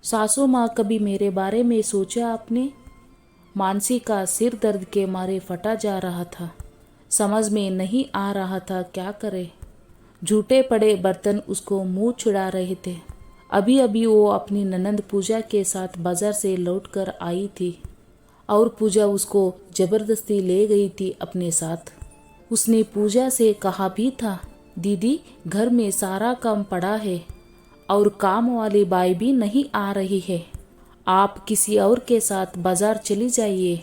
सासू माँ, कभी मेरे बारे में सोचा आपने? मानसी का सिर दर्द के मारे फटा जा रहा था। समझ में नहीं आ रहा था क्या करे। झूठे पड़े बर्तन उसको मुंह चिढ़ा रहे थे। अभी अभी वो अपनी ननंद पूजा के साथ बाजार से लौटकर आई थी और पूजा उसको जबरदस्ती ले गई थी अपने साथ। उसने पूजा से कहा भी था, दीदी घर में सारा काम पड़ा है और काम वाली बाई भी नहीं आ रही है, आप किसी और के साथ बाजार चली जाइए।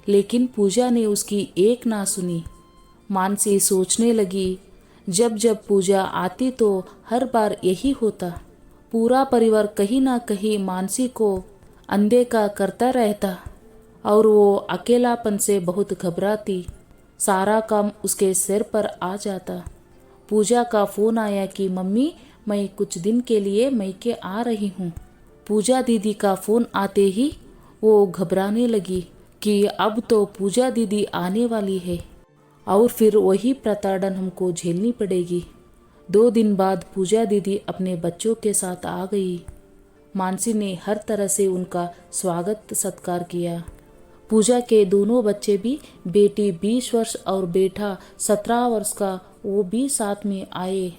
लेकिन पूजा ने उसकी एक ना सुनी। मानसी सोचने लगी, जब जब पूजा आती तो हर बार यही होता। पूरा परिवार कहीं ना कहीं मानसी को अनदेखा करता रहता और वो अकेलापन से बहुत घबराती। सारा काम उसके सिर पर आ जाता। पूजा का फोन आया कि मम्मी, मैं कुछ दिन के लिए मैके आ रही हूँ। पूजा दीदी का फोन आते ही वो घबराने लगी कि अब तो पूजा दीदी आने वाली है और फिर वही प्रताड़न हमको झेलनी पड़ेगी। 2 दिन बाद पूजा दीदी अपने बच्चों के साथ आ गई। मानसी ने हर तरह से उनका स्वागत सत्कार किया। पूजा के दोनों बच्चे भी, बेटी 20 वर्ष और बेटा 17 वर्ष का, वो भी साथ में आए।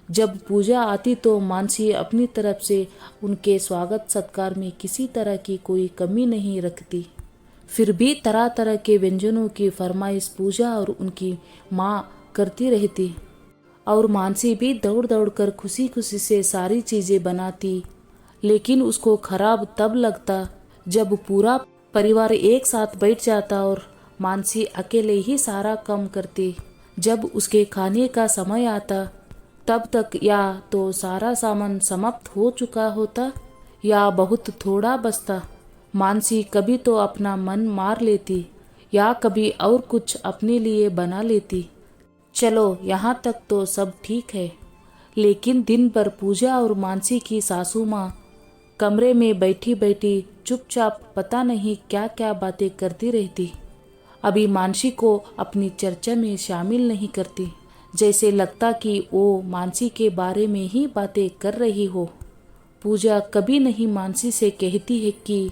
जब पूजा आती तो मानसी अपनी तरफ से उनके स्वागत सत्कार में किसी तरह की कोई कमी नहीं रखती। फिर भी तरह तरह के व्यंजनों की फरमाइश पूजा और उनकी माँ करती रहती और मानसी भी दौड़ दौड़ कर खुशी खुशी से सारी चीज़ें बनाती। लेकिन उसको खराब तब लगता जब पूरा परिवार एक साथ बैठ जाता और मानसी अकेले ही सारा काम करती। जब उसके खाने का समय आता तब तक या तो सारा सामान समाप्त हो चुका होता या बहुत थोड़ा बचता। मानसी कभी तो अपना मन मार लेती या कभी और कुछ अपने लिए बना लेती। चलो यहाँ तक तो सब ठीक है, लेकिन दिन भर पूजा और मानसी की सासू माँ कमरे में बैठी बैठी चुपचाप पता नहीं क्या क्या बातें करती रहती। अभी मानसी को अपनी चर्चा में शामिल नहीं करती, जैसे लगता कि वो मानसी के बारे में ही बातें कर रही हो। पूजा कभी नहीं मानसी से कहती है कि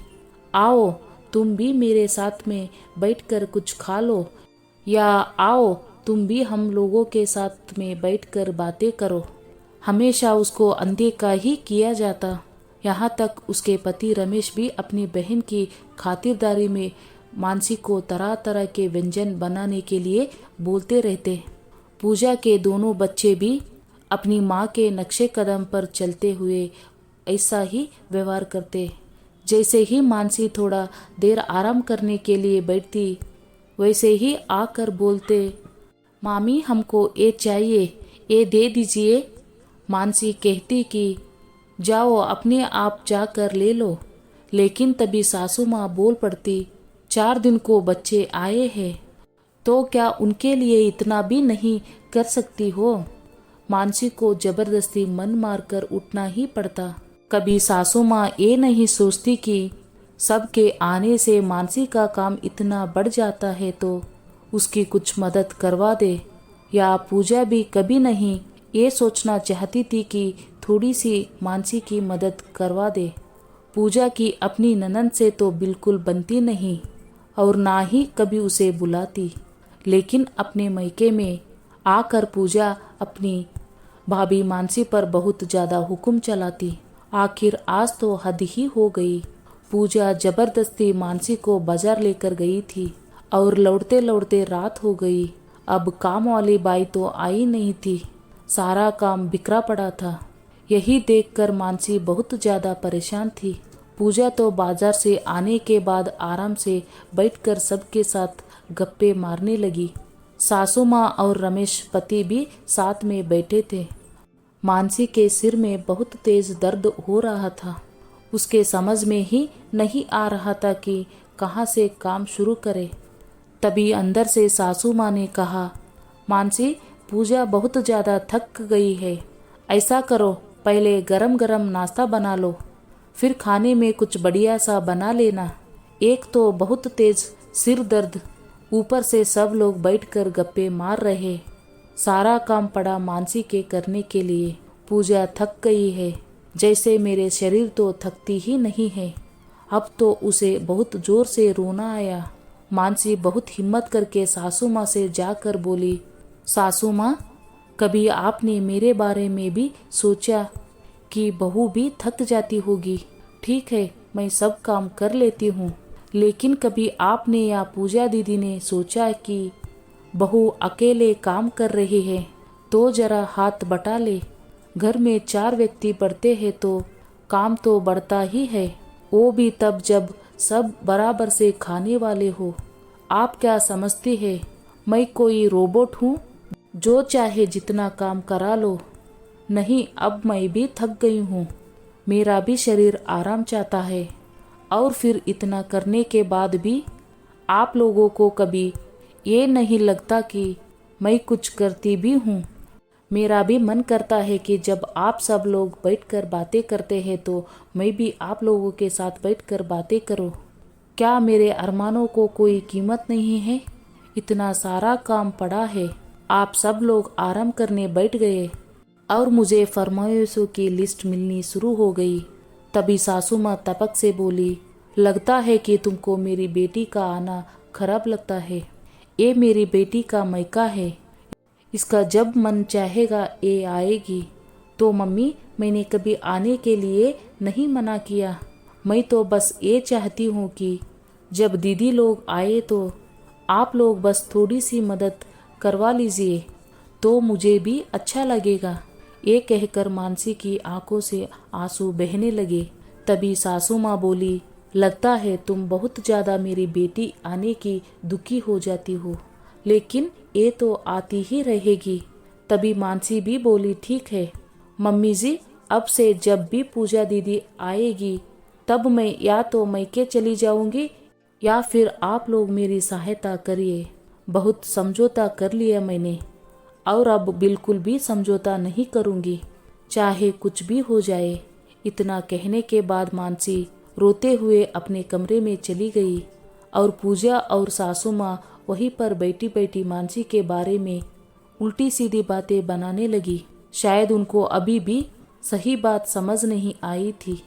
आओ तुम भी मेरे साथ में बैठकर कुछ खा लो, या आओ तुम भी हम लोगों के साथ में बैठकर बातें करो। हमेशा उसको अनदेखा ही किया जाता। यहाँ तक उसके पति रमेश भी अपनी बहन की खातिरदारी में मानसी को तरह तरह के व्यंजन बनाने के लिए बोलते रहते। पूजा के दोनों बच्चे भी अपनी माँ के नक्शे कदम पर चलते हुए ऐसा ही व्यवहार करते। जैसे ही मानसी थोड़ा देर आराम करने के लिए बैठती, वैसे ही आकर बोलते, मामी हमको ये चाहिए, ये दे दीजिए। मानसी कहती कि जाओ अपने आप जाकर ले लो, लेकिन तभी सासू माँ बोल पड़ती, 4 दिन को बच्चे आए हैं तो क्या उनके लिए इतना भी नहीं कर सकती हो। मानसी को जबरदस्ती मन मारकर उठना ही पड़ता। कभी सासू माँ ये नहीं सोचती कि सबके आने से मानसी का काम इतना बढ़ जाता है तो उसकी कुछ मदद करवा दे। या पूजा भी कभी नहीं ये सोचना चाहती थी कि थोड़ी सी मानसी की मदद करवा दे। पूजा की अपनी ननंद से तो बिल्कुल बनती नहीं और ना ही कभी उसे बुलाती, लेकिन अपने मैके में आकर पूजा अपनी भाभी मानसी पर बहुत ज़्यादा हुक्म चलाती। आखिर आज तो हद ही हो गई। पूजा जबरदस्ती मानसी को बाजार लेकर गई थी और लौटते लौटते रात हो गई। अब काम वाली बाई तो आई नहीं थी, सारा काम बिखरा पड़ा था। यही देखकर मानसी बहुत ज़्यादा परेशान थी। पूजा तो बाजार से आने के बाद आराम से बैठकर सबके साथ गप्पे मारने लगी। सासू माँ और रमेश पति भी साथ में बैठे थे। मानसी के सिर में बहुत तेज दर्द हो रहा था। उसके समझ में ही नहीं आ रहा था कि कहाँ से काम शुरू करे। तभी अंदर से सासू माँ ने कहा, मानसी पूजा बहुत ज़्यादा थक गई है, ऐसा करो पहले गरम गरम नाश्ता बना लो, फिर खाने में कुछ बढ़िया सा बना लेना। एक तो बहुत तेज सिर दर्द, ऊपर से सब लोग बैठकर गप्पे मार रहे। सारा काम पड़ा मानसी के करने के लिए। पूजा थक गई है, जैसे मेरे शरीर तो थकती ही नहीं है। अब तो उसे बहुत जोर से रोना आया। मानसी बहुत हिम्मत करके सासू माँ से जाकर बोली, सासू माँ, कभी आपने मेरे बारे में भी सोचा कि बहू भी थक जाती होगी? ठीक है, मैं सब काम कर लेती हूँ, लेकिन कभी आपने या पूजा दीदी ने सोचा कि बहू अकेले काम कर रही है तो जरा हाथ बटा ले। घर में 4 व्यक्ति बढ़ते हैं तो काम तो बढ़ता ही है, वो भी तब जब सब बराबर से खाने वाले हो। आप क्या समझती है मैं कोई रोबोट हूँ जो चाहे जितना काम करा लो? नहीं, अब मैं भी थक गई हूँ, मेरा भी शरीर आराम चाहता है। और फिर इतना करने के बाद भी आप लोगों को कभी ये नहीं लगता कि मैं कुछ करती भी हूँ? मेरा भी मन करता है कि जब आप सब लोग बैठकर बातें करते हैं तो मैं भी आप लोगों के साथ बैठकर बातें करूँ। क्या मेरे अरमानों को कोई कीमत नहीं है? इतना सारा काम पड़ा है, आप सब लोग आराम करने बैठ गए और मुझे फरमाइशों की लिस्ट मिलनी शुरू हो गई। तभी सासू माँ तपक से बोली, लगता है कि तुमको मेरी बेटी का आना खराब लगता है। ये मेरी बेटी का मैका है, इसका जब मन चाहेगा ये आएगी। तो मम्मी, मैंने कभी आने के लिए नहीं मना किया, मैं तो बस ये चाहती हूँ कि जब दीदी लोग आए तो आप लोग बस थोड़ी सी मदद करवा लीजिए तो मुझे भी अच्छा लगेगा। ये कहकर मानसी की आंखों से आंसू बहने लगे। तभी सासू माँ बोली, लगता है तुम बहुत ज़्यादा मेरी बेटी आने की दुखी हो जाती हो, लेकिन ये तो आती ही रहेगी। तभी मानसी भी बोली, ठीक है मम्मी जी, अब से जब भी पूजा दीदी आएगी तब मैं या तो मैके चली जाऊंगी या फिर आप लोग मेरी सहायता करिए। बहुत समझौता कर लिया मैंने और अब बिल्कुल भी समझौता नहीं करूंगी, चाहे कुछ भी हो जाए। इतना कहने के बाद मानसी रोते हुए अपने कमरे में चली गई और पूजा और सासू माँ वहीं पर बैठी बैठी मानसी के बारे में उल्टी सीधी बातें बनाने लगी। शायद उनको अभी भी सही बात समझ नहीं आई थी।